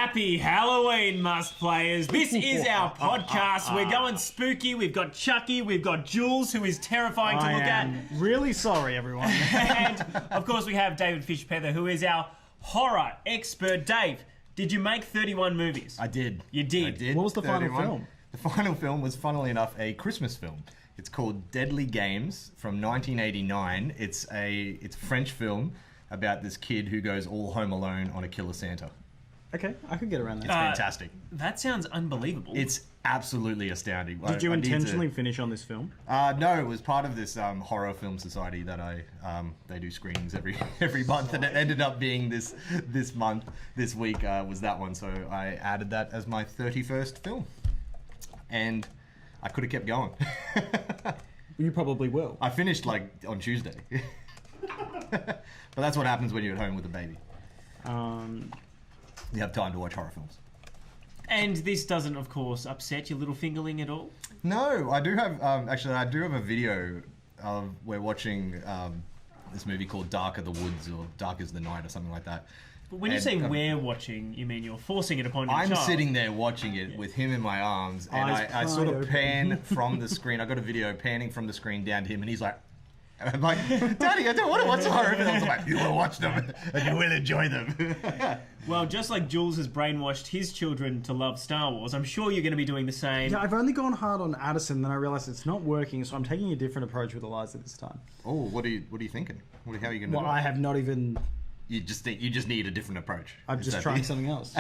Happy Halloween, Must Players. This is our podcast. We're going spooky. We've got Chucky. We've got Jules, who is terrifying to look at. Really sorry, everyone. And, of course, we have David Fishpether, who is our horror expert. Dave, did you make 31 movies? I did. You did? I did. What was the final film? The final film was, funnily enough, a Christmas film. It's called Deadly Games from 1989. It's a French film about this kid who goes all home alone on a killer Santa. Okay, I could get around that. It's fantastic. That sounds unbelievable. It's absolutely astounding. Did you intentionally finish on this film? No, it was part of this horror film society that they do screenings every month, and it ended up being this week was that one. So I added that as my 31st film, and I could have kept going. You probably will. I finished on Tuesday, but that's what happens when you're at home with a baby. You have time to watch horror films. And this doesn't, of course, upset your little fingerling at all? No, I do have, I do have a video of, we're watching this movie called Dark of the Woods, or Dark as the Night, or something like that. But when you say we're watching, you mean you're forcing it upon your child? I'm sitting there watching it with him in my arms, and I sort of pan from the screen. I got a video panning from the screen down to him, and he's like, and I'm like, Daddy, I don't want to watch the horror films. I'm like, you will watch them, and you will enjoy them. Well, just like Jules has brainwashed his children to love Star Wars, I'm sure you're going to be doing the same. Yeah, I've only gone hard on Addison, then I realised it's not working, so I'm taking a different approach with Eliza this time. Oh, what are you thinking? How are you going to do it? Well, I have not even... You just need a different approach. I'm just trying something else.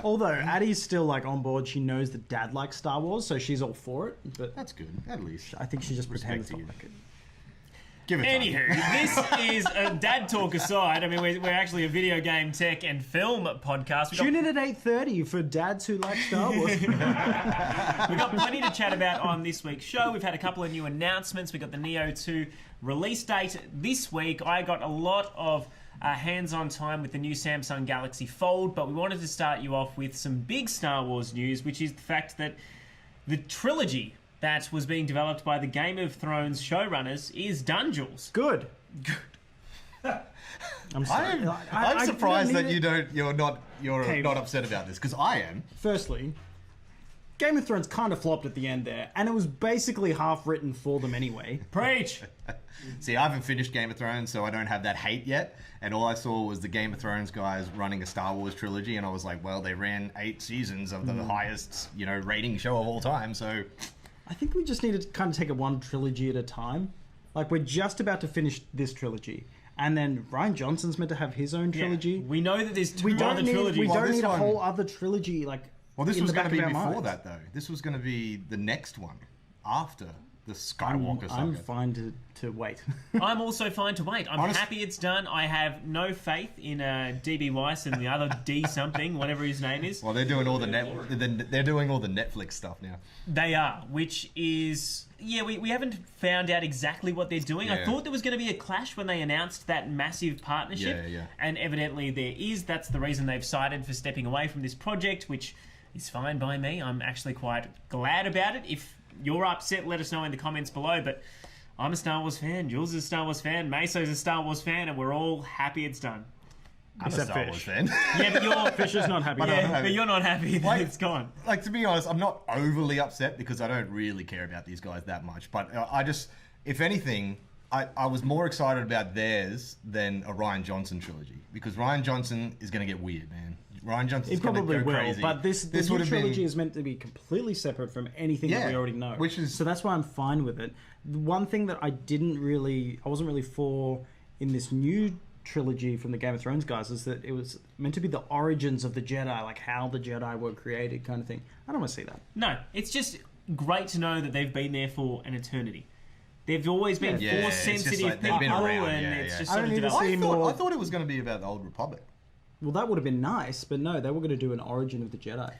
Although Addie's still on board, she knows that Dad likes Star Wars, so she's all for it. But that's good, at least. I think she just pretends to like it. Anywho, this is a dad talk aside. I mean, we're actually a video game, tech, and film podcast. Tune in at 8:30 for dads who like Star Wars. We've got plenty to chat about on this week's show. We've had a couple of new announcements. We got the Neo 2 release date this week. I got a lot of hands-on time with the new Samsung Galaxy Fold, but we wanted to start you off with some big Star Wars news, which is the fact that the trilogy that was being developed by the Game of Thrones showrunners is done, Jules. Good. I'm sorry. I'm surprised that you're not upset about this, because I am. Firstly, Game of Thrones kind of flopped at the end there, and it was basically half written for them anyway. Preach! See, I haven't finished Game of Thrones, so I don't have that hate yet. And all I saw was the Game of Thrones guys running a Star Wars trilogy, and I was like, well, they ran 8 seasons of the highest, rating show of all time, so... I think we just need to kind of take it one trilogy at a time. We're just about to finish this trilogy, and then Rian Johnson's meant to have his own trilogy. Yeah. We know that there's two other trilogies. We don't need a whole other trilogy, Well, this was going to be before that, though. This was going to be the next one, after the Skywalker saga. I'm fine to wait. I'm also fine to wait. I'm happy it's done. I have no faith in DB Weiss and the other D something, whatever his name is. Well, they're doing all the Netflix stuff now. They are, which is... Yeah, we haven't found out exactly what they're doing. Yeah. I thought there was going to be a clash when they announced that massive partnership. Yeah. And evidently there is. That's the reason they've cited for stepping away from this project, which is fine by me. I'm actually quite glad about it. If you're upset, let us know in the comments below. But I'm a Star Wars fan, Jules is a Star Wars fan, Meso's a Star Wars fan, and we're all happy it's done. I'm a Star Wars fan. Yeah, but Fish is not happy. But you're not happy that it's gone. To be honest, I'm not overly upset because I don't really care about these guys that much. But I just, if anything, I was more excited about theirs than a Rian Johnson trilogy, because Rian Johnson is going to get weird, man. Rian Johnson's going to go crazy. But this new trilogy is meant to be completely separate from anything that we already know. So that's why I'm fine with it. The one thing that I wasn't really for in this new trilogy from the Game of Thrones guys is that it was meant to be the origins of the Jedi, how the Jedi were created, kind of thing. I don't want to see that. No, it's just great to know that they've been there for an eternity. They've always been force sensitive people, and it's just sort of developed. I thought it was going to be about the Old Republic. Well, that would have been nice, but no, they were going to do an origin of the Jedi.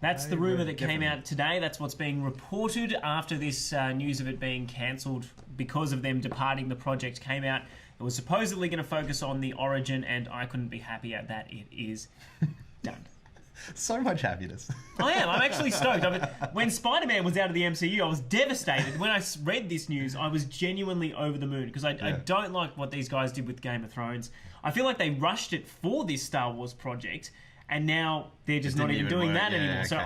That's the rumour that came out today. That's what's being reported after this news of it being cancelled because of them departing the project came out. It was supposedly going to focus on the origin, and I couldn't be happier that it is done. So much happiness. I am. I'm actually stoked. When Spider-Man was out of the MCU, I was devastated. When I read this news, I was genuinely over the moon because I don't like what these guys did with Game of Thrones. I feel like they rushed it for this Star Wars project, and now they're just not even doing that anymore. So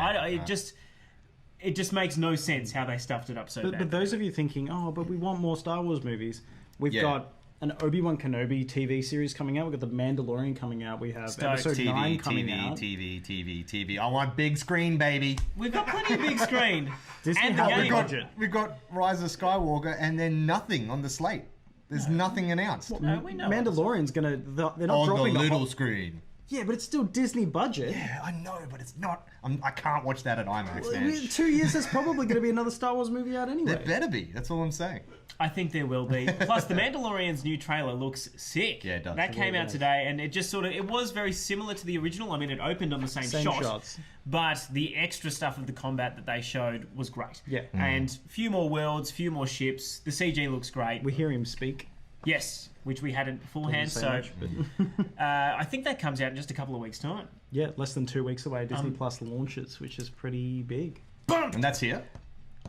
it just makes no sense how they stuffed it up so bad. But those of you thinking, oh, but we want more Star Wars movies, we've got an Obi-Wan Kenobi TV series coming out. We've got The Mandalorian coming out. We have Episode 9 coming out. TV. I want big screen, baby. We've got plenty of big screen. And the game budget. We've got Rise of Skywalker and then nothing on the slate. There's nothing announced. Well, we know Mandalorian's gonna. They're not dropping the little screen. Yeah, but it's still Disney budget. Yeah, I know, but it's not. I can't watch that at IMAX, man. In 2 years, there's probably going to be another Star Wars movie out anyway. There better be. That's all I'm saying. I think there will be. Plus, The Mandalorian's new trailer looks sick. Yeah, it does. That came out today, and it just it was very similar to the original. I mean, it opened on the same shot. Shots. But the extra stuff of the combat that they showed was great. Yeah. And a few more worlds, few more ships. The CG looks great. We hear him speak. Yes, which we hadn't beforehand. So I think that comes out in just a couple of weeks' time. Yeah, less than 2 weeks away. Disney Plus launches, which is pretty big. Boom! And that's here.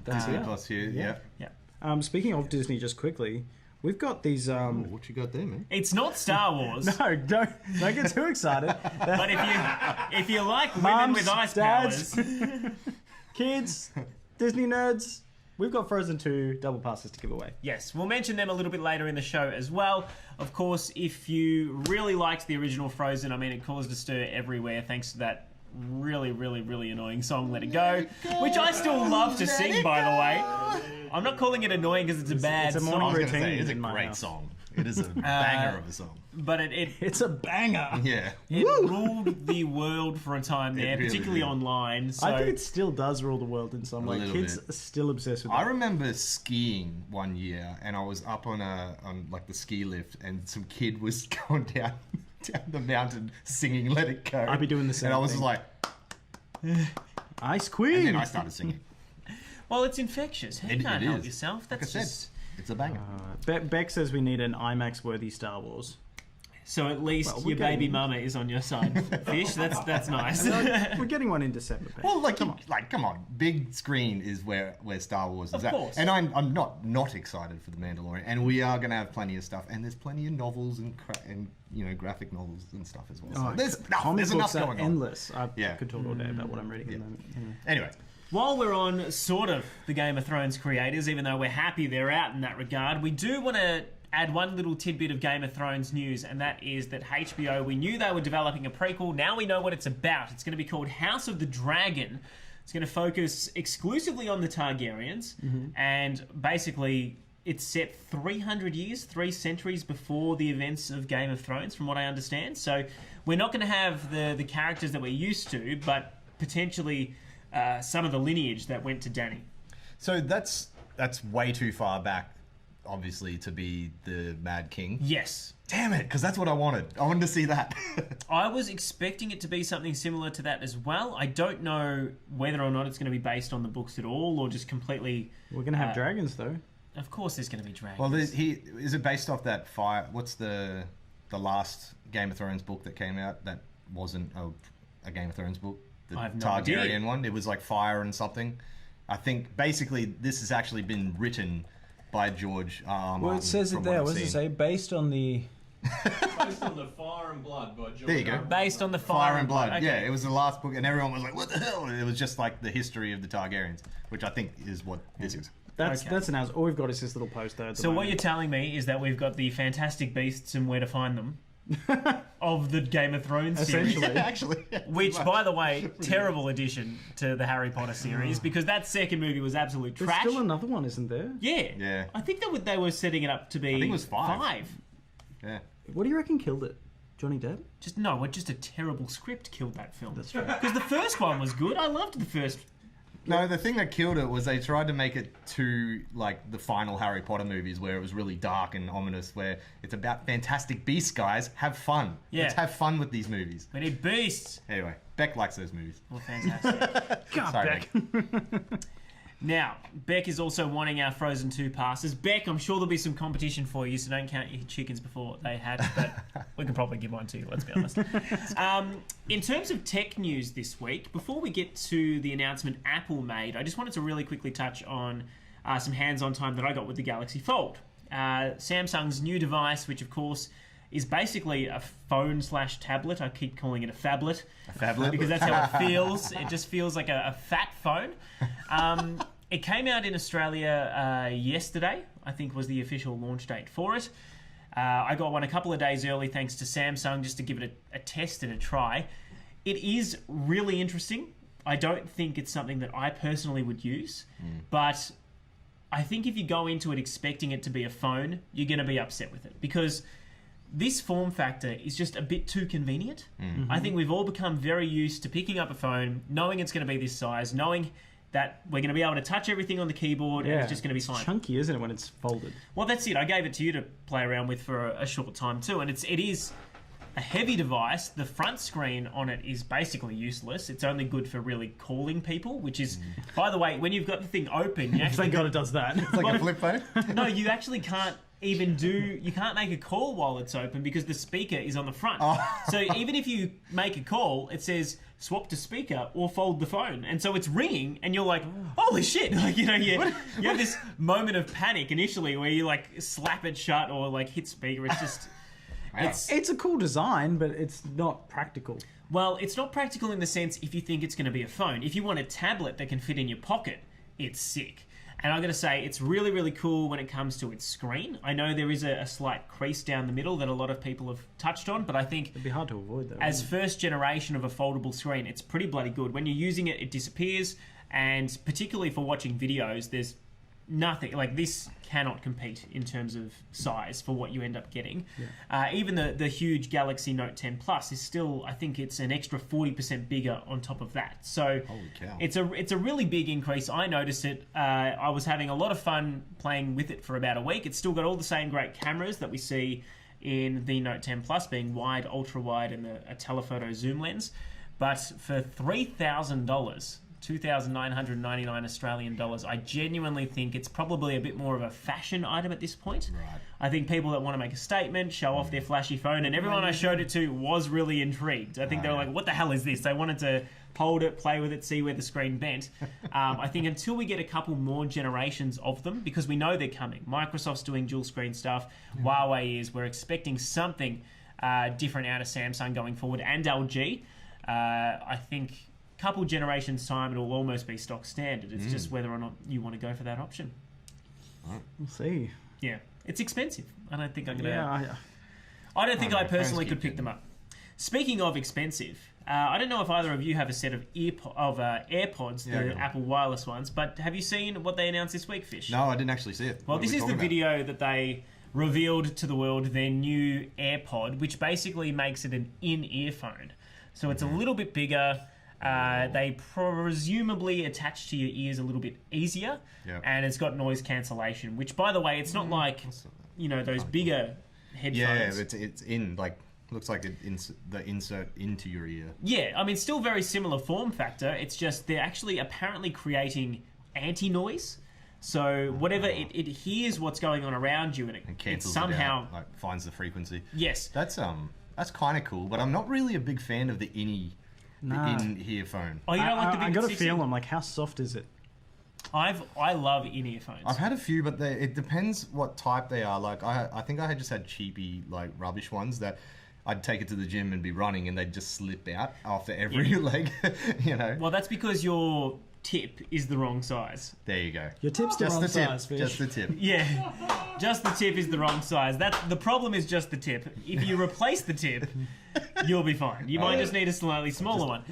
Disney Plus here. Yeah. Speaking of Disney, just quickly, we've got these. What you got there, man? It's not Star Wars. No, don't get too excited. But if you like women Mums, with ice dads, powers, kids, Disney nerds. We've got Frozen 2 double passes to give away. Yes, we'll mention them a little bit later in the show as well. Of course, if you really liked the original Frozen, I mean, it caused a stir everywhere thanks to that really, really, really annoying song, Let It Go, which I still love to sing, by the way. I'm not calling it annoying because it's a bad it's a song. routine. It's a great song. It is a banger of a song. But it's a banger. Yeah. It ruled the world for a time there, really particularly did. online. So I think it still does rule the world in some way. Kids are still obsessed with it. I remember skiing one year, and I was up on like the ski lift, and some kid was going down the mountain singing "Let It Go." I'd be doing the same. And I was thing. like, Ice Queen. and then I started singing. Well, it's infectious. You can't help yourself. That's like I said, it's a banger. Beck says we need an IMAX-worthy Star Wars. So at least your baby mama is on your side, Fish. That's nice. We're getting one in December. Beck. Well, come on, big screen is where Star Wars is Of course. And I'm not excited for the Mandalorian, and we are going to have plenty of stuff, and there's plenty of novels and graphic novels and stuff as well. So there's enough going on. Endless. I could talk all day about what I'm reading at the moment. Anyway. While we're on sort of the Game of Thrones creators, even though we're happy they're out in that regard, we do want to add one little tidbit of Game of Thrones news, and that is that HBO, we knew they were developing a prequel. Now we know what it's about. It's going to be called House of the Dragon. It's going to focus exclusively on the Targaryens, and basically it's set 300 years, 3 centuries before the events of Game of Thrones, from what I understand. So we're not going to have the characters that we're used to, but potentially some of the lineage that went to Dany. So that's way too far back, obviously, to be the Mad King. Yes. Damn it, because that's what I wanted. I wanted to see that. I was expecting it to be something similar to that as well. I don't know whether or not it's going to be based on the books at all, or just completely... We're going to have dragons, though. Of course there's going to be dragons. Well, is it based off that fire... What's the last Game of Thrones book that came out that wasn't a Game of Thrones book? The I have no Targaryen idea. one. It was like fire and something. I think basically this has actually been written by George R. Well, it says it there. What does it say? Based on the... Based on the Fire and Blood by George. There you go. Based on the Fire and Blood. Okay. Yeah, it was the last book, and everyone was like, "What the hell?" It was just like the history of the Targaryens, which I think is what this is. That's an house. All we've got is this little poster at the So moment. what you're telling me is that we've got the Fantastic Beasts and Where to Find Them of the Game of Thrones series. Essentially. Actually, Which, by the way, terrible addition to the Harry Potter series, because that second movie was absolute There's trash. still another one, isn't there? Yeah. Yeah. I think they were setting it up to be... I think it was 5. Yeah. What do you reckon killed it? Johnny Depp? Just a terrible script killed that film. That's right. Because the first one was good. I loved the first... No, the thing that killed it was they tried to make it to like the final Harry Potter movies, where it was really dark and ominous, where it's about fantastic beasts, guys. Have fun. Yeah. Let's have fun with these movies. We need beasts. Anyway, Beck likes those movies. Well, fantastic. God, Sorry, Beck. Now, Beck is also wanting our Frozen 2 passes. Beck, I'm sure there'll be some competition for you, so don't count your chickens before they hatch, but we can probably give one to you, let's be honest. In terms of tech news this week, before we get to the announcement Apple made, I just wanted to really quickly touch on some hands-on time that I got with the Galaxy Fold. Samsung's new device, which of course is basically a phone/tablet. I keep calling it a phablet. A phablet? Because that's how it feels. It just feels like a fat phone. It came out in Australia yesterday, I think was the official launch date for it. I got one a couple of days early thanks to Samsung just to give it a test and a try. It is really interesting. I don't think it's something that I personally would use, but I think if you go into it expecting it to be a phone, you're going to be upset with it because this form factor is just a bit too convenient. I think we've all become very used to picking up a phone, knowing it's going to be this size, knowing that we're going to be able to touch everything on the keyboard and it's just going to be fine. It's chunky, isn't it, when it's folded? Well, that's it. I gave it to you to play around with for a short time too, and it is a heavy device. The front screen on it is basically useless. It's only good for really calling people, which is, by the way, when you've got the thing open, you actually... Thank God it does that. It's like a flip phone? No, you actually can't you can't make a call while it's open because the speaker is on the front. So even if you make a call, it says swap to speaker or fold the phone. And so it's ringing and you're like, holy shit. Like, you have this moment of panic initially where you like slap it shut or like hit speaker. It's just... It's a cool design, but it's not practical. Well, it's not practical in the sense if you think it's going to be a phone. If you want a tablet that can fit in your pocket, it's sick. And I'm going to say it's really, really cool when it comes to its screen. I know there is a slight crease down the middle that a lot of people have touched on, but I think... It'd be hard to avoid that. As first generation of a foldable screen, it's pretty bloody good. When you're using it, it disappears. And particularly for watching videos, there's nothing... Like, this cannot compete in terms of size for what you end up getting. Yeah. Even the huge Galaxy Note 10 Plus is still... I think it's an extra 40% bigger on top of that. So holy cow. It's a really big increase. I noticed it. I was having a lot of fun playing with it for about a week. It's still got all the same great cameras that we see in the Note 10 Plus, being wide, ultra-wide, and a telephoto zoom lens. But for $3,000... 2,999 Australian dollars. I genuinely think it's probably a bit more of a fashion item at this point. Right. I think people that want to make a statement, show off their flashy phone, and everyone I showed it to was really intrigued. I think they were like, what the hell is this? They wanted to hold it, play with it, see where the screen bent. I think until we get a couple more generations of them, because we know they're coming. Microsoft's doing dual screen stuff. Huawei is. We're expecting something different out of Samsung going forward, and LG. I think... couple generations time it'll almost be stock standard. It's just whether or not you want to go for that option. We'll see. Yeah, it's expensive. I don't think I'm gonna... Yeah, I don't think I personally could pick them up. Speaking of expensive, I don't know if either of you have a set of AirPods, the Apple wireless ones, but have you seen what they announced this week, Fish? No, I didn't actually see it. Well, this is the video that they revealed to the world, their new AirPod, which basically makes it an in-ear phone. So it's a little bit bigger. They presumably attach to your ears a little bit easier, and it's got noise cancellation, which, by the way, it's not like, those bigger headphones. Yeah, it's in, like, looks like the insert into your ear. Yeah, I mean, still very similar form factor. It's just they're actually apparently creating anti-noise. So whatever, it hears what's going on around you, and it somehow... it out, like, finds the frequency. Yes. That's kind of cool, but I'm not really a big fan of the in-ear phone. Oh, you don't like the big... I gotta feel them. Like, how soft is it? I love in-ear phones. I've had a few, but it depends what type they are. Like, I think I had just had cheapy, like, rubbish ones that I'd take it to the gym and be running, and they'd just slip out after every leg. Well, that's because your tip is the wrong size. There you go. Your tip's the wrong size, Fish. Just the tip. Yeah, just the tip is the wrong size. The problem is just the tip. If you replace the tip, you'll be fine. You might just need a slightly smaller one.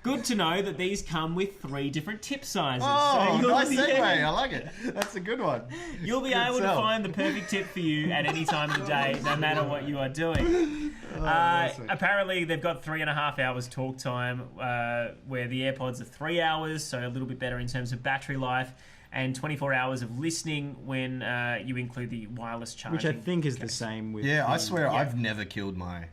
Good to know that these come with 3 different tip sizes. Oh, so nice segue. I like it. That's a good one. You'll be able to find the perfect tip for you at any time of the day, no matter what you are doing. Apparently, they've got 3.5 hours talk time, where the AirPods are 3 hours, so a little bit better in terms of battery life, and 24 hours of listening when you include the wireless charging. Which I think is the same with... Yeah, I swear I've never killed my...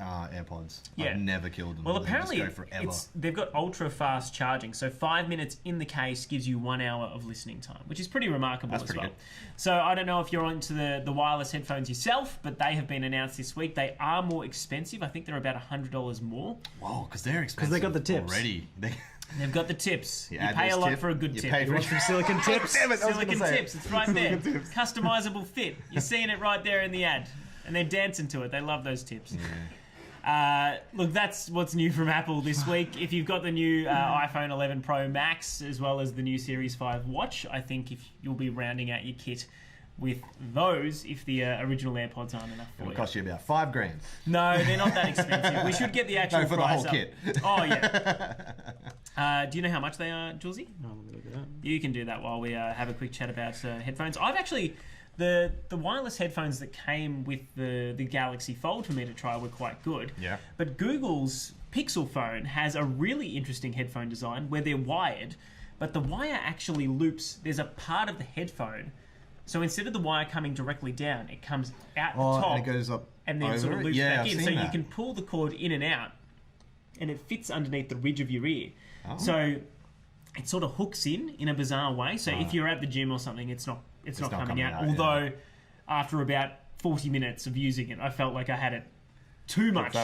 AirPods. Yeah. I've never killed them. Well, apparently just go forever. they've got ultra fast charging, so 5 minutes in the case gives you 1 hour of listening time, which is pretty remarkable. That's pretty good. So I don't know if you're onto the wireless headphones yourself, but they have been announced this week. They are more expensive. I think they're about $100 more. Whoa, because they're expensive. Because they got the tips already. They've got the tips. You add pay a lot tip, for a good you tip. pay for You want some silicon tips? Damn it, Silicon tips. It's right there. Customizable fit. You're seeing it right there in the ad. and they're dancing to it. They love those tips. Look, that's what's new from Apple this week. If you've got the new iPhone 11 Pro Max as well as the new Series 5 watch, I think you'll be rounding out your kit with those if the original AirPods aren't enough for you. It'll cost you about $5,000. No, they're not that expensive. We should get the actual for price the whole up. kit. Oh, yeah. Do you know how much they are, Julesy? No, I'm going to do that. You can do that while we have a quick chat about headphones. I've actually... The wireless headphones that came with the Galaxy Fold for me to try were quite good. Yeah. But Google's Pixel phone has a really interesting headphone design where they're wired, but the wire actually loops. There's a part of the headphone. So instead of the wire coming directly down, it comes out the top and it goes up and then over sort of loops it? Yeah, back I've in. seen So that. you can pull the cord in and out, and it fits underneath the ridge of your ear. Oh. So it sort of hooks in a bizarre way. So if you're at the gym or something, it's not coming out. Although after about 40 minutes of using it, I felt like I had it too much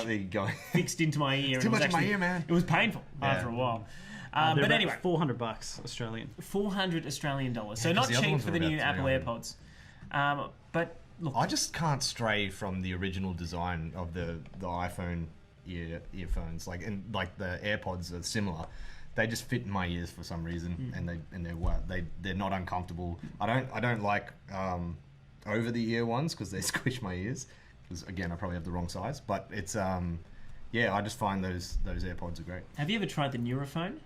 fixed into my ear. Too much in my ear, man. It was painful after a while. But anyway, $400 Australian. $400 Australian dollars. So not cheap for the new Apple AirPods. But look, I just can't stray from the original design of the iPhone earphones. Like the AirPods are similar. They just fit in my ears for some reason, and they're not uncomfortable. I don't like over the ear ones because they squish my ears. Because again, I probably have the wrong size. But it's I just find those AirPods are great. Have you ever tried the Neurophone?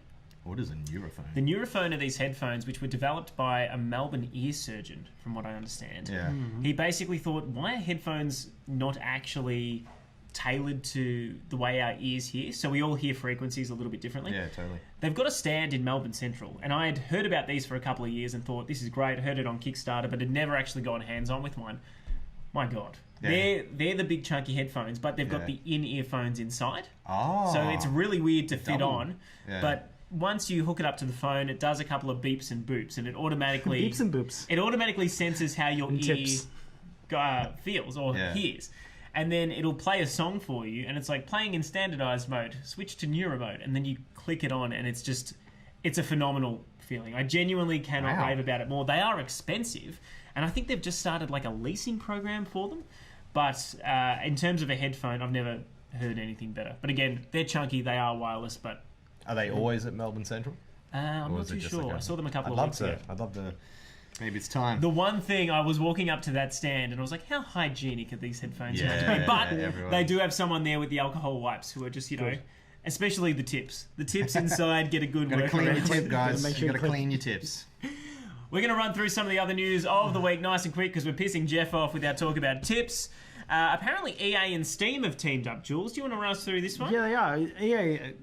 What is a Neurophone? The Neurophone are these headphones which were developed by a Melbourne ear surgeon, from what I understand. Yeah. He basically thought, why are headphones not actually tailored to the way our ears hear? So we all hear frequencies a little bit differently. Yeah, totally. They've got a stand in Melbourne Central, and I had heard about these for a couple of years and thought, this is great. I heard it on Kickstarter, but had never actually gone hands-on with one. My God. Yeah. They're the big chunky headphones, but they've got the in-ear phones inside. Oh. So it's really weird to fit on. Yeah. But once you hook it up to the phone, it does a couple of beeps and boops, and it automatically... Beeps and boops. It automatically senses how your And ear tips. feels or hears. And then it'll play a song for you, and it's like playing in standardized mode. Switch to neuro mode, and then you click it on, and it's a phenomenal feeling. I genuinely cannot rave about it more. They are expensive, and I think they've just started like a leasing program for them. But in terms of a headphone, I've never heard anything better. But again, they're chunky, they are wireless, but... Are they always at Melbourne Central? I'm not too sure. I saw them a couple of weeks ago. I'd love to... Maybe it's time. The one thing, I was walking up to that stand and I was like, how hygienic are these headphones meant to be? But they do have someone there with the alcohol wipes who are just, especially the tips. The tips inside get a good work. Clean your tip, guys. Make sure You gotta clean your tips. We're going to run through some of the other news of the week nice and quick because we're pissing Jeff off with our talk about tips. Apparently EA and Steam have teamed up. Jules, do you want to run us through this one? Yeah, they are. EA,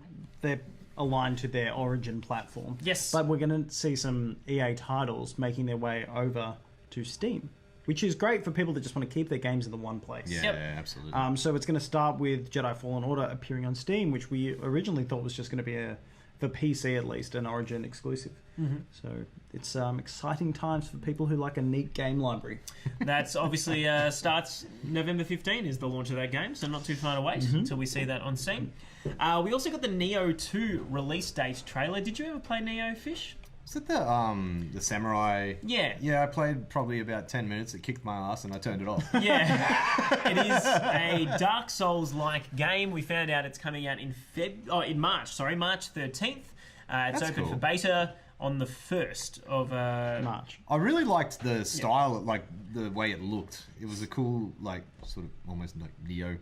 they're aligned to their Origin platform. Yes. But we're going to see some EA titles making their way over to Steam, which is great for people that just want to keep their games in the one place. Yeah, absolutely. So it's going to start with Jedi Fallen Order appearing on Steam, which we originally thought was just going to be for PC at least, an Origin exclusive. Mm-hmm. So it's exciting times for people who like a neat game library. That's obviously starts November 15 is the launch of that game, so not too far to wait until we see that on Steam. We also got the Neo 2 release date trailer. Did you ever play Neo, Fish? Was it the samurai? Yeah. Yeah, I played probably about 10 minutes. It kicked my ass and I turned it off. Yeah. It is a Dark Souls-like game. We found out it's coming out in March 13th. It's open cool. for beta on the 1st of March. I really liked the style, like the way it looked. It was a cool, like sort of almost like Neo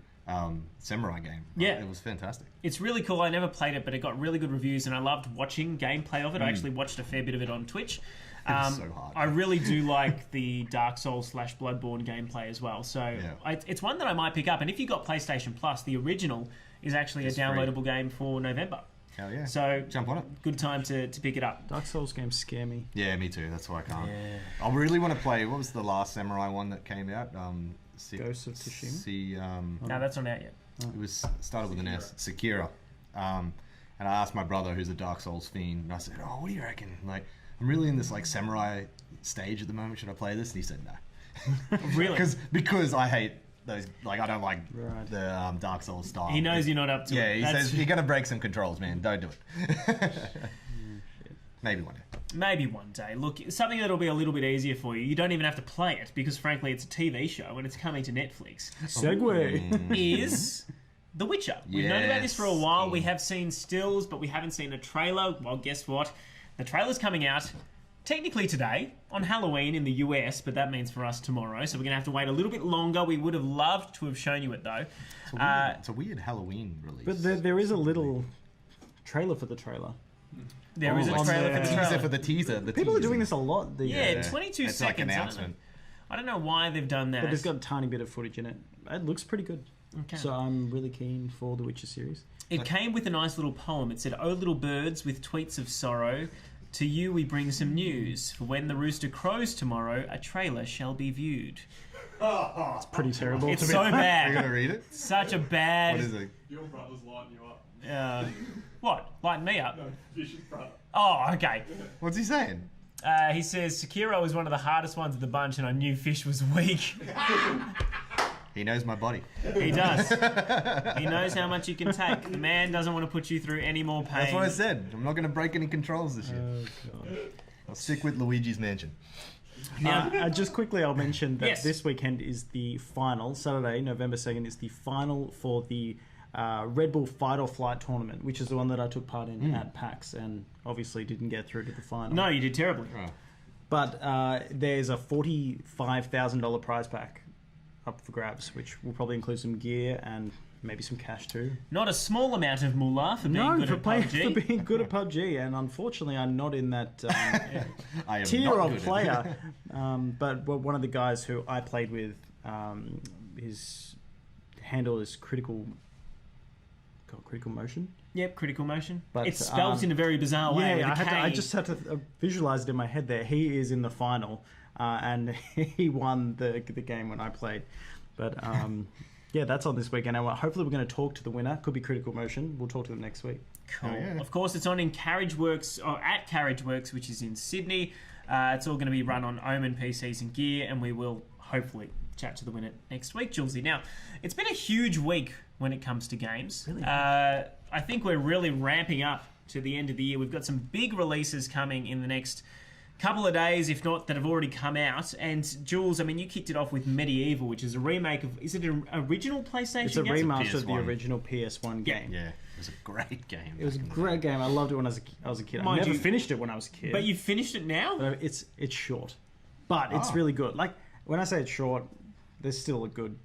samurai game. Yeah. It was fantastic. It's really cool. I never played it, but it got really good reviews, and I loved watching gameplay of it. I actually watched a fair bit of it on Twitch. It's so hard. I really do like the Dark Souls / Bloodborne gameplay as well. So it's one that I might pick up. And if you got PlayStation Plus, the original is actually a downloadable game for November. Hell yeah. So jump on it. Good time to pick it up. Dark Souls games scare me. Yeah, me too. That's why I can't. Yeah. I really want to play. What was the last samurai one that came out? Ghosts of Tsushima? No, that's not out yet. It was started with an S. Sekiro. And I asked my brother, who's a Dark Souls fiend, and I said, "Oh, what do you reckon? Like, I'm really in this like samurai stage at the moment. Should I play this?" And he said, "No." Really? Because I hate those. Like, I don't like the Dark Souls style. He knows you're not up to it. Yeah, he says you're gonna break some controls, man. Don't do it. Maybe one day. Maybe one day. Look, something that'll be a little bit easier for you. You don't even have to play it because, frankly, it's a TV show and it's coming to Netflix. Segue. Is The Witcher. We've known about this for a while. We have seen stills, but we haven't seen a trailer. Well, guess what? The trailer's coming out technically today on Halloween in the US, but that means for us tomorrow. So we're going to have to wait a little bit longer. We would have loved to have shown you it, though. It's a weird Halloween release. But there is a little trailer for the trailer. There is a trailer for the trailer. Teaser for the teaser. People are doing this a lot. 22 it's seconds. like announcement. I don't know why they've done that. But it's got a tiny bit of footage in it. It looks pretty good. Okay. So I'm really keen for the Witcher series. It came with a nice little poem. It said, "Oh, little birds with tweets of sorrow, to you we bring some news. For when the rooster crows tomorrow, a trailer shall be viewed." It's pretty terrible. It's so bad. Are you going to read it? Such a bad... What is it? Your brother's lighting you up. What? Lighten me up? No, Fish's brother. Oh, okay. What's he saying? He says, Sekiro was one of the hardest ones of the bunch and I knew Fish was weak. He knows my body. He does. He knows how much you can take. The man doesn't want to put you through any more pain. That's what I said. I'm not going to break any controls this year. Oh, God. I'll stick with Luigi's Mansion. Now, Just quickly, I'll mention that Yes. this weekend is the final. Saturday, November 2nd, is the final for the Red Bull Fight or Flight tournament, which is the one that I took part in at PAX and obviously didn't get through to the final. no, you did terribly. But there's a $45,000 prize pack up for grabs, which will probably include some gear and maybe some cash too. Not a small amount of moolah for being good at PUBG. For being good at PUBG, and unfortunately, I'm not in that I am tier not of good at player. But one of the guys who I played with, his handle is critical motion. Yep, critical motion. But, it's spelled in a very bizarre way. Yeah, with a K. I just had to visualize it in my head there. He is in the final, and he won the game when I played. But yeah, that's on this weekend. And hopefully we're going to talk to the winner. Could be Critical Motion. We'll talk to them next week. Cool. Oh, yeah. Of course, it's on in Carriageworks, or at Carriageworks, which is in Sydney. It's all going to be run on Omen PCs and gear, and we will hopefully chat to the winner next week, Julesy. Now, it's been a huge week when it comes to games. Really? I think we're really ramping up to the end of the year. We've got some big releases coming in the next couple of days, if not that have already come out. And Jules, I mean, you kicked it off with Medieval, which is a remake of... Is it an original PlayStation It's a game? remaster of the PS1. original PS1 game. Yeah, it was a great game. It was a great game. I loved it when I was a kid. I Mind never you- finished it when I was a kid. But you've finished it now? But it's short. But it's really good. Like, when I say it's short, there's still a good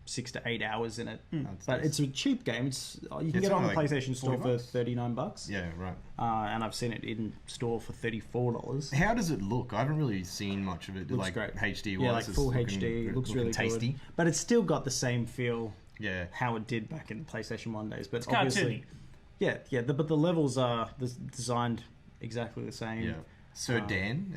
6 to 8 hours in it. But it's a cheap game. You can get it on the only PlayStation Store for $40. $39. Yeah, right. And I've seen it in store for $34. How does it look? I haven't really seen much of it. Looks like great. HD wise. Yeah, like full HD. It looks really tasty. good. But it's still got the same feel Yeah. how it did back in the PlayStation 1 days. But It's obviously, cartoony. yeah. But the levels are designed exactly the same. Yeah. Sir Dan,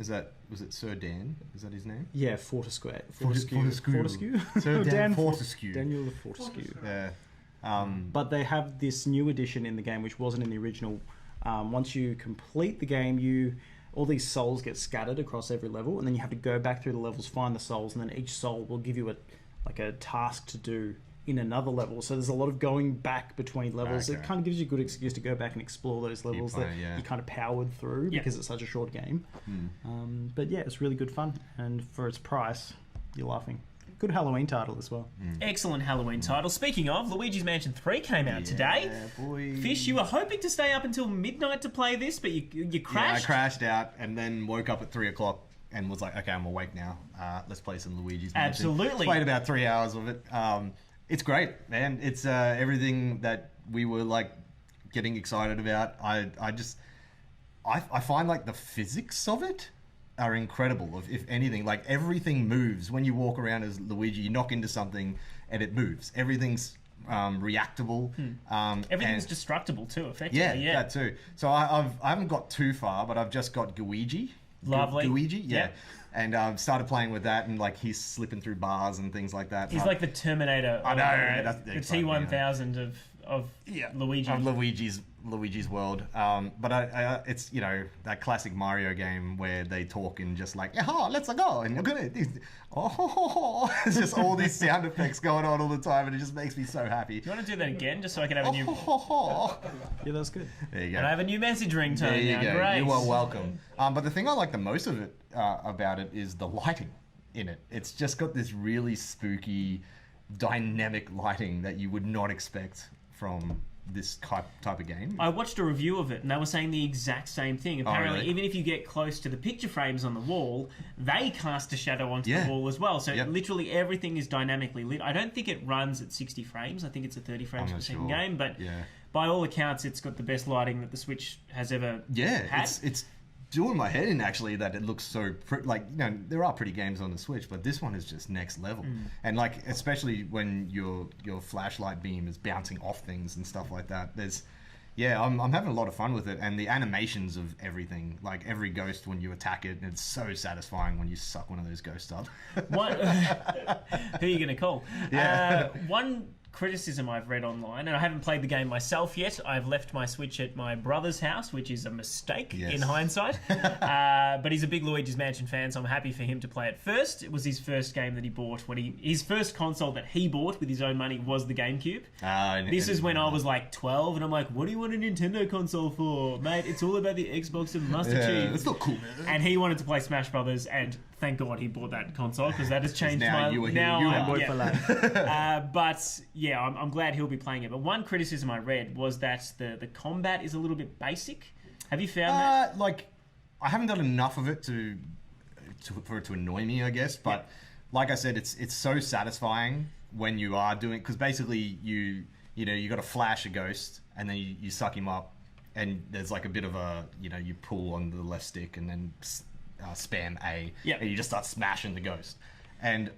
was it Sir Dan? Is that his name? Yeah, Fortescue. Fortescue. Sir Dan Fortescue. Daniel Fortescue. Yeah. But they have this new edition in the game, which wasn't in the original. Once you complete the game, all these souls get scattered across every level, and then you have to go back through the levels, find the souls, and then each soul will give you a task to do in another level. So there's a lot of going back between levels. Okay. It kind of gives you a good excuse to go back and explore those levels that playing, yeah. you kind of powered through because it's such a short game. But yeah, it's really good fun, and for its price, you're laughing. Good Halloween title as well. Excellent Halloween title. Speaking of, Luigi's Mansion 3 came out today. Yeah, boy. Fish, you were hoping to stay up until midnight to play this, but you crashed. Yeah, I crashed out and then woke up at 3 o'clock and was like, okay, I'm awake now. Let's play some Luigi's Mansion. Absolutely. Played about 3 hours of it. It's great, man. It's everything that we were like getting excited about. I find like the physics of it are incredible. If anything, like everything moves when you walk around as Luigi. You knock into something and it moves. Everything's reactable. Everything's destructible too, effectively. Yeah, that too. So I haven't got too far, but I've just got Luigi. Lovely. Luigi, yeah. Yep. And started playing with that, and like he's slipping through bars and things like that. He's like the Terminator. I know, of, that's the exciting, T1000 of Luigi. Of Luigi's Luigi's World. But it's, you know, that classic Mario game where they talk in just like, oh, let's go. And look at it. It's just all these sound effects going on all the time. And it just makes me so happy. Do you want to do that again just so I can have a new... Yeah, that's good. There you go. And I have a new message ringtone There you now. go. Great. You are welcome. But the thing I like the most of it, about it, is the lighting in it. It's just got this really spooky, dynamic lighting that you would not expect from this type of game. I watched a review of it and they were saying the exact same thing. Apparently, really? even if you get close to the picture frames on the wall, they cast a shadow onto the wall as well. So literally everything is dynamically lit. I don't think it runs at 60 frames. I think it's a 30 frames per second game. But by all accounts, it's got the best lighting that the Switch has ever had. It's doing my head in, actually, that it looks so like, you know, there are pretty games on the Switch, but this one is just next level. And like, especially when your flashlight beam is bouncing off things and stuff like that, I'm having a lot of fun with it. And the animations of everything, like every ghost when you attack it, it's so satisfying when you suck one of those ghosts up. Who are you gonna call? One criticism I've read online, and I haven't played the game myself yet. I've left my Switch at my brother's house, which is a mistake in hindsight. But he's a big Luigi's Mansion fan, so I'm happy for him to play it first. It was his first game that he bought his first console that he bought with his own money was the GameCube. This is when I was like 12, and I'm like, what do you want a Nintendo console for? Mate, it's all about the Xbox and Master Chief. It's not cool, man. And he wanted to play Smash Brothers, and thank God he bought that console, because that has changed now but yeah, I'm glad he'll be playing it. But one criticism I read was that the combat is a little bit basic. Have you found that? Like, I haven't done enough of it for it to annoy me, I guess. But like I said, it's so satisfying when you are doing, because basically you got to flash a ghost and then you suck him up, and there's like a bit of a, you pull on the left stick and then spam A, and you just start smashing the ghost. And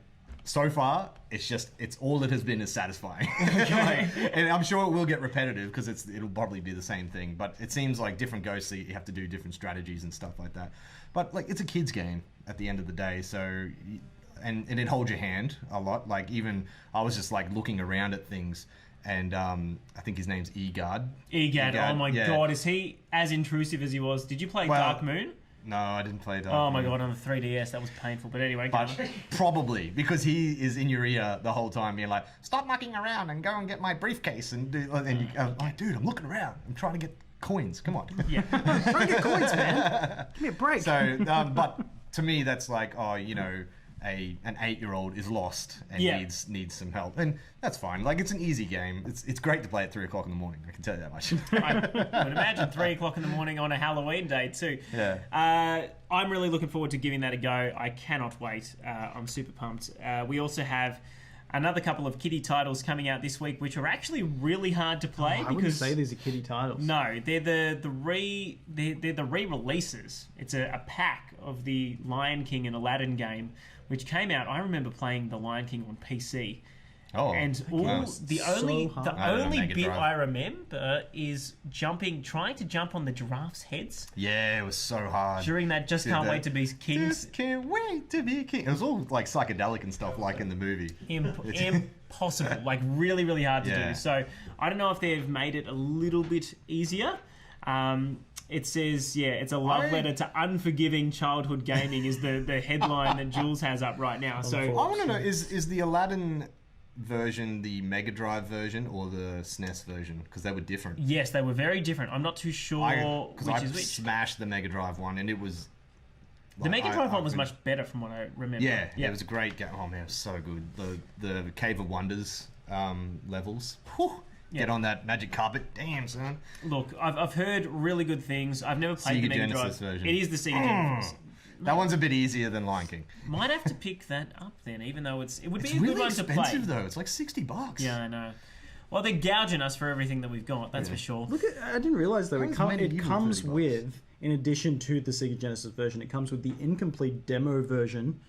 so far, it's all it has been is satisfying. And I'm sure it will get repetitive because it'll probably be the same thing. But it seems like different ghosts, you have to do different strategies and stuff like that. But like, it's a kid's game at the end of the day, so and it holds your hand a lot. Like, even I was just like looking around at things, and I think his name's Egad. Oh my god, is he as intrusive as he was? Did you play Dark Moon? No, I didn't play Dark Oh my god, on the 3DS, that was painful. But anyway, probably because he is in your ear the whole time, being like, "Stop mucking around and go and get my briefcase." And you like, dude, I'm looking around. I'm trying to get coins. Come on. Yeah, I'm trying to get coins, man. Give me a break. So, but to me, that's like, an 8-year-old is lost and needs some help, and that's fine. Like, it's an easy game. It's great to play at 3 o'clock in the morning. I can tell you that much. I would imagine 3 o'clock in the morning on a Halloween day too. Yeah. I'm really looking forward to giving that a go. I cannot wait. I'm super pumped. We also have another couple of kiddie titles coming out this week, which are actually really hard to play. I wouldn't say these are kiddie titles. No, they're the re-releases. It's a pack of the Lion King and Aladdin game, which came out. I remember playing the Lion King on PC. Oh, and the only bit I remember is trying to jump on the giraffes' heads. Yeah, it was so hard. During that Can't Wait to Be King. Just can't wait to be king. It was all like psychedelic and stuff, like in the movie. Impossible, like really, really hard to do. So I don't know if they've made it a little bit easier. It says, it's a love letter to unforgiving childhood gaming is the headline that Jules has up right now. So I want to know, is the Aladdin version the Mega Drive version or the SNES version? Because they were different. Yes, they were very different. I'm not too sure which is which. Smashed the Mega Drive one, and it was... The Mega Drive one was much better from what I remember. Yeah, it was a great game. Oh man, it was so good. The Cave of Wonders levels. Whew. Get on that magic carpet. Damn, son. Look, I've heard really good things. I've never played the Mega Drive version. It is the Sega Genesis. That one's a bit easier than Lion King. Might have to pick that up then, even though it would be a really good one to play. It's expensive though. It's like $60. Yeah, I know. Well, they're gouging us for everything that we've got. That's for sure. Look, I didn't realize though it comes with, in addition to the Sega Genesis version, it comes with the incomplete demo version.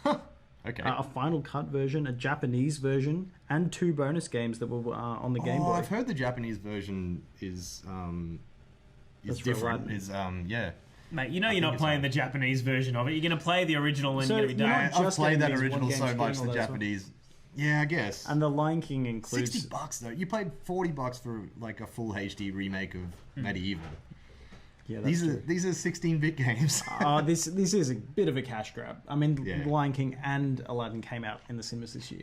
Okay. A Final Cut version, a Japanese version, and 2 bonus games that were on the Game Boy. I've heard the Japanese version is different. Mate, you're not playing the Japanese version of it. You're going to play the original and you're going to be done. I've played that original so much, the Japanese Yeah, I guess. And the Lion King includes $60 though. You paid $40 for like a full HD remake of Medieval. Yeah, these are 16-bit games. This is a bit of a cash grab. I mean, Lion King and Aladdin came out in the cinemas this year.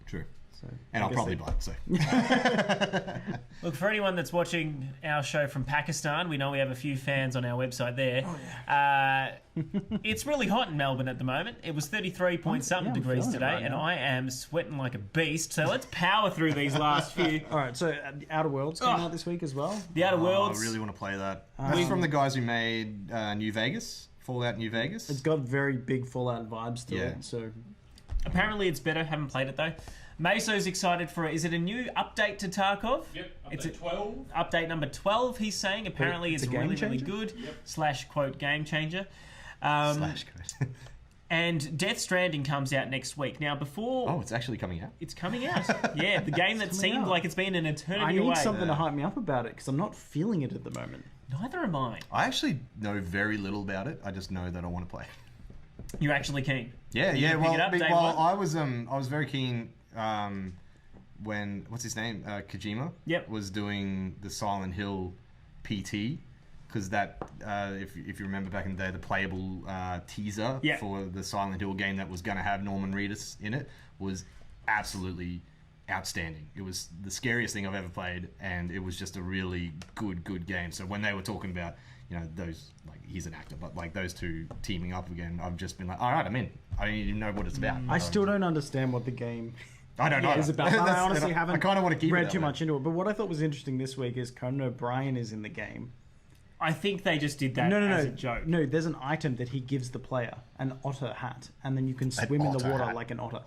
True. So and I'll probably buy it. So. Look, for anyone that's watching our show from Pakistan, we know we have a few fans on our website there. Oh, yeah. It's really hot in Melbourne at the moment. It was 33-point-something degrees today, right and I am sweating like a beast. So let's power through these last few. All right, so The Outer Worlds came out this week as well. The Outer Worlds. I really want to play that. That's from the guys who made New Vegas, Fallout New Vegas. It's got very big Fallout vibes to it. So apparently it's better. Haven't played it though. Meso's excited for it. Is it a new update to Tarkov? Yep, it's 12. Update number 12, he's saying. Apparently it's really, really good. Yep. / quote game changer. / quote. And Death Stranding comes out next week. Now, before... Oh, it's actually coming out? It's coming out. Yeah, the game that seemed like it's been an eternity away. I need something to hype me up about it, because I'm not feeling it at the moment. Neither am I. I actually know very little about it. I just know that I want to play it. You're actually keen? Yeah, I was very keen... when what's his name Kojima was doing the Silent Hill PT, because that if you remember back in the day, the playable teaser for the Silent Hill game that was going to have Norman Reedus in it was absolutely outstanding. It was the scariest thing I've ever played, and it was just a really good game. So when they were talking about, you know, those, like, he's an actor, but like those two teaming up again, I've just been like, all right, I'm in. I don't even know what it's about. I still don't understand what the game I don't know. Is about. I honestly haven't I kind of want to keep read too much into it. But what I thought was interesting this week is Conan O'Brien is in the game. I think they just did that as a joke. No, there's an item that he gives the player, an otter hat, and then you can swim in the water like an otter.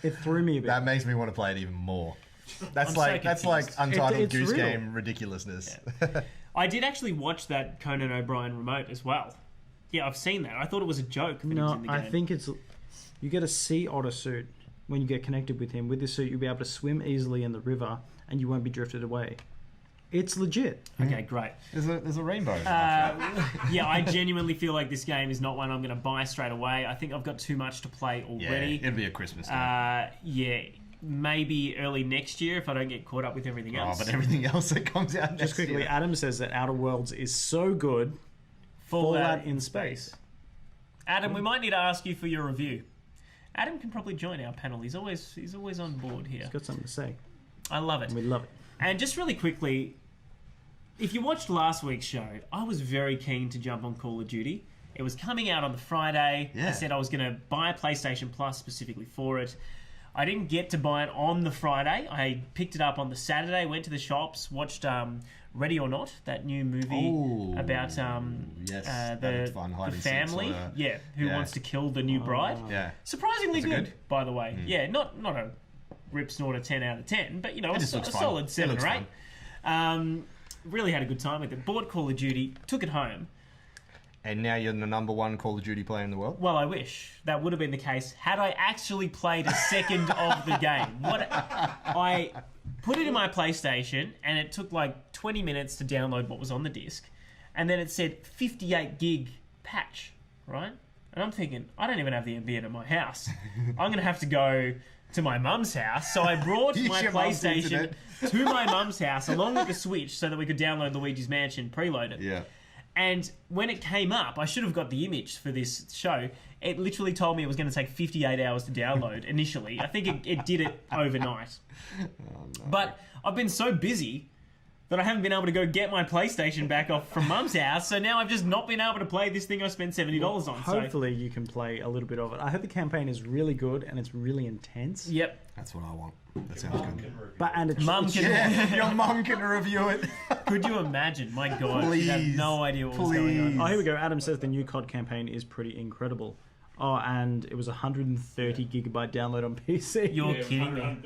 It threw me a bit. That makes me want to play it even more. That's like Untitled Goose Game ridiculousness. Yeah. I did actually watch that Conan O'Brien remote as well. Yeah, I've seen that. I thought it was a joke. No, I think it's... You get a sea otter suit when you get connected with him. With this suit, you'll be able to swim easily in the river and you won't be drifted away. It's legit. Okay, great. There's a rainbow. Yeah, I genuinely feel like this game is not one I'm going to buy straight away. I think I've got too much to play already. Yeah, it'll be a Christmas game. Yeah, maybe early next year if I don't get caught up with everything else. But everything else that comes out next Just quickly, year. Adam says that Outer Worlds is so good. Fallout in space. Adam, we might need to ask you for your review. Adam can probably join our panel. He's always on board here. He's got something to say. I love it. We love it. And just really quickly, if you watched last week's show, I was very keen to jump on Call of Duty. It was coming out on the Friday. Yeah. I said I was going to buy a PlayStation Plus specifically for it. I didn't get to buy it on the Friday. I picked it up on the Saturday, went to the shops, watched Ready or Not, that new movie about the family who wants to kill the new bride. Yeah. Surprisingly good, by the way. Yeah, not a rip snort 10 out of 10, but, you know, a solid 7 or 8. Really had a good time with it. Bought Call of Duty, took it home. And now you're the #1 Call of Duty player in the world? Well, I wish that would have been the case had I actually played a second of the game. I put it in my PlayStation, and it took like 20 minutes to download what was on the disc. And then it said 58 gig patch, right? And I'm thinking, I don't even have the NBN at my house. I'm going to have to go to my mum's house. So I brought my PlayStation to my mum's house along with the Switch so that we could download Luigi's Mansion preloaded. Yeah. And when it came up, I should have got the image for this show. It literally told me it was going to take 58 hours to download initially. I think it did it overnight. Oh, no. But I've been so busy that I haven't been able to go get my PlayStation back off from Mum's house. So now I've just not been able to play this thing I spent $70 on. Hopefully you can play a little bit of it. I hope the campaign is really good and it's really intense. Yep. That's what I want. That sounds good. Your mum can review it. Could you imagine? My God, please, you have no idea what was going on. Oh, here we go. Adam says the new COD campaign is pretty incredible. Oh, and it was 130 gigabyte download on PC. You're kidding me.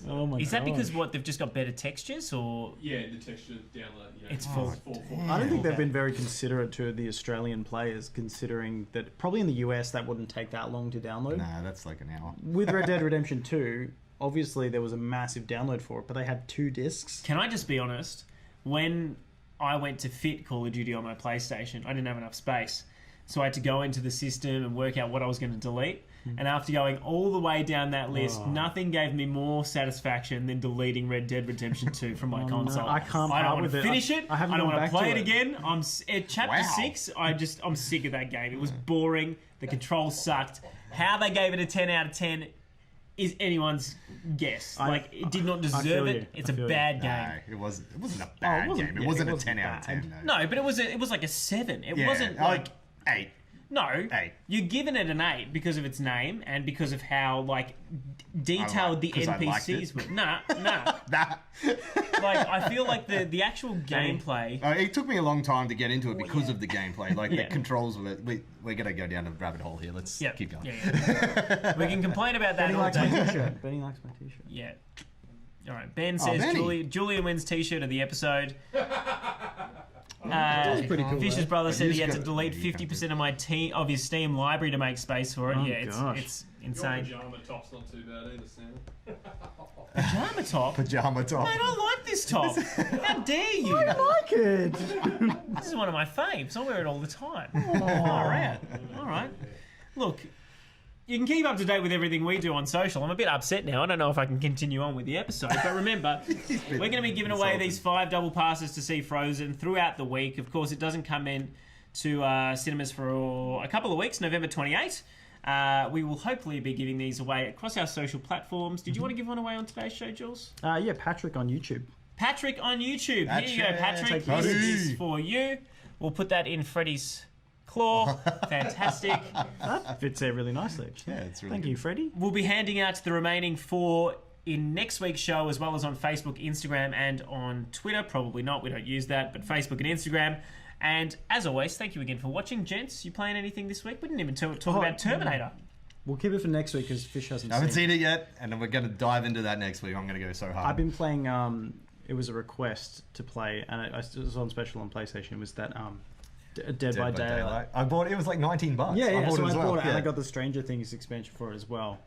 Oh my God. Is that because they've just got better textures, or? Yeah, the texture download. You know, it's full. I don't think they've been very considerate to the Australian players, considering that probably in the US that wouldn't take that long to download. Nah, that's like an hour. With Red Dead Redemption 2, obviously there was a massive download for it, but they had 2 discs. Can I just be honest? When I went to fit Call of Duty on my PlayStation, I didn't have enough space. So I had to go into the system and work out what I was going to delete. And after going all the way down that list, nothing gave me more satisfaction than deleting Red Dead Redemption 2 from my console. No, I can't. I don't want to finish it. I don't want to play it to again. At chapter 6, I'm sick of that game. It was boring. The controls sucked. How they gave it a 10 out of 10 is anyone's guess. It did not deserve it. It's a bad game. No, it wasn't a bad game. It wasn't a 10 out of 10. No, but it was like a 7. It wasn't like 8. No, 8. You're giving it an 8 because of its name and because of how detailed the NPCs were. Nah. I feel like the actual gameplay. It took me a long time to get into it because of the gameplay. The controls of it. We're gonna go down a rabbit hole here. Let's keep going. Yeah. We can complain about that. Benny likes my t-shirt. Benny likes my t-shirt. Yeah. All right. Ben says Julian wins t-shirt of the episode. Pretty cool, Fish's brother said he had to delete 50% of his Steam library to make space for it. It's insane. Your pajama top's not too bad either, Sam. Pajama top? Pajama top. Man, I like this top. How dare you? I like it. This is one of my faves. I wear it all the time. All right. Look, you can keep up to date with everything we do on social. I'm a bit upset now. I don't know if I can continue on with the episode. But remember, we're going to be giving away these 5 double passes to see Frozen throughout the week. Of course, it doesn't come in to cinemas for a couple of weeks, November 28th. We will hopefully be giving these away across our social platforms. Did you want to give one away on today's show, Jules? Patrick on YouTube. Patrick on YouTube. Here you go, Patrick. This is for you. We'll put that in Freddie's claw. Fantastic. That fits there really nicely. Yeah, it's really Thank you, Freddie. We'll be handing out the remaining 4 in next week's show, as well as on Facebook, Instagram, and on Twitter. Probably not. We don't use that, but Facebook and Instagram. And as always, thank you again for watching, gents. You playing anything this week? We didn't even talk about Terminator. We'll keep it for next week because Fish hasn't I haven't seen it yet, and we're going to dive into that next week. I'm going to go so hard. I've been playing, it was a request to play, and it was on special on PlayStation. It was that Dead by Daylight. I bought it. It was like $19. Yeah, I bought so it as I well. bought it, and I got the Stranger Things expansion for it as well.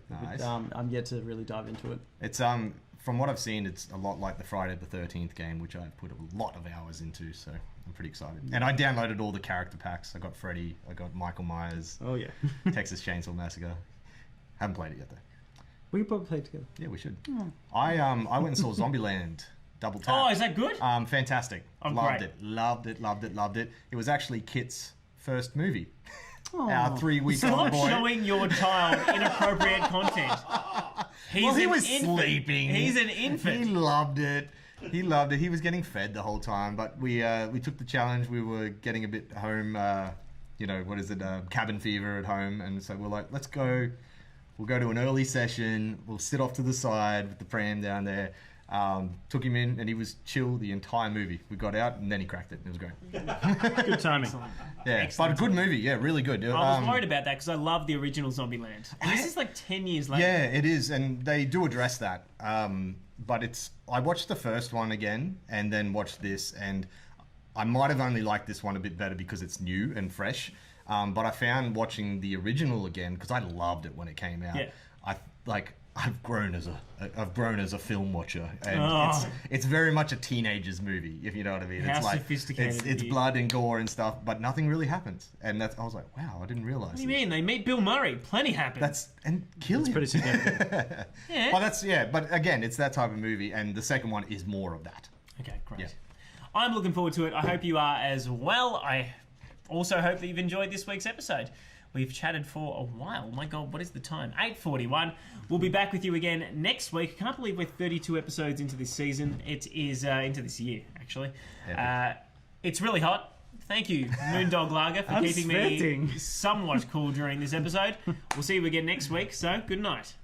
Nice. But, I'm yet to really dive into it. It's from what I've seen, it's a lot like the Friday the 13th game, which I've put a lot of hours into. So I'm pretty excited. And I downloaded all the character packs. I got Freddy. I got Michael Myers. Oh yeah. Texas Chainsaw Massacre. Haven't played it yet though. We could probably play it together. Yeah, we should. I went and saw Zombieland. Double tap. Oh, is that good? Fantastic. Loved it. It was actually Kit's first movie. Our 3-week-old boy. Stop showing your child inappropriate content. He was sleeping. He's an infant. He loved it. He was getting fed the whole time. But we took the challenge. We were getting a bit home. Cabin fever at home, and so we're like, let's go. We'll go to an early session. We'll sit off to the side with the pram down there. Took him in, and he was chill the entire movie. We got out, and then he cracked it. It was great. Good timing. Yeah, Excellent. but a good movie. Yeah, really good. I was worried about that because I love the original Zombieland. And this is like 10 years later. Yeah, it is, and they do address that. But I watched the first one again, and then watched this, and I might have only liked this one a bit better because it's new and fresh. But I found watching the original again, because I loved it when it came out. Yeah. I've grown as a film watcher, and it's very much a teenager's movie, if you know what I mean. How it's like sophisticated it's blood and gore and stuff, but nothing really happens. And I was like, wow, I didn't realize. What do you mean? They meet Bill Murray. Plenty happens. Kill him. Pretty significant. Yeah. Well, but again, it's that type of movie, and the second one is more of that. Okay, great. Yeah. I'm looking forward to it. I hope you are as well. I also hope that you've enjoyed this week's episode. We've chatted for a while. My God, what is the time? 8:41. We'll be back with you again next week. I can't believe we're 32 episodes into this season. It is into this year, actually. It's really hot. Thank you, Moondog Lager, for keeping me somewhat cool during this episode. We'll see you again next week, so good night.